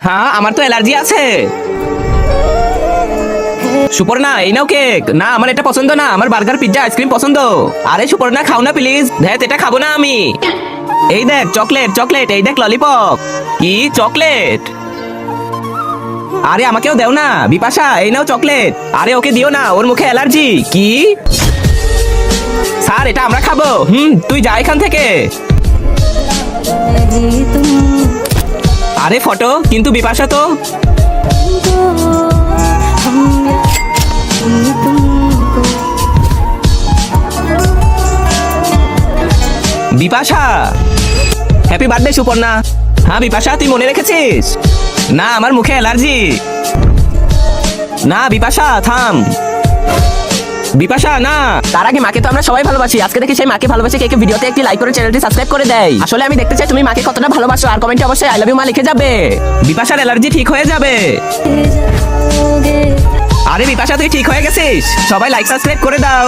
হ্যাঁ, আমার তো অ্যালার্জি আছে। সুপর্ণা, এই নাও কেক। না, আমার এটা পছন্দ না, আমার বার্গার, পিৎজা, আইসক্রিম পছন্দ। আরে সুপর্ণা, খাও না প্লিজ। ধ্যাত, এটা খাবো না আমি। এই দেখ চকলেট, চকলেট, এই দেখ ললিপপ। কি চকলেট? আরে আমাকেও দেও না। বিপাশা, এই নাও চকলেট। আরে ওকে দিও না, ওর মুখে অ্যালার্জি। কি? স্যার, এটা আমরা খাবো। তুই যা এখান থেকে। আরে ফটো, কিন্তু বিপাশা তো। Bipasha, happy birthday Suparna. হ্যাঁ বিপাশা, তুই মনে রেখেছিস? না, আমার মুখে অ্যালার্জি। না বিপাশা, থাম। বিপাশা না। তার আগে মাকে তো আমরা সবাই ভালোবাসি। আজকে দেখি সেই মাকে ভালোবাসে কে কে ভিডিওতে একটি লাইক করে চ্যানেলটি সাবস্ক্রাইব করে দেয়। আসলে আমি দেখতে চাই তুমি মাকে কতটা ভালোবাসো, আর কমেন্টে অবশ্যই আই লাভ ইউ মা লিখে যাবে। বিপাশার অ্যালার্জি ঠিক হয়ে যাবে। আরে বিপাশা, তুই ঠিক হয়ে গেছিস। সবাই লাইক সাবস্ক্রাইব করে দাও।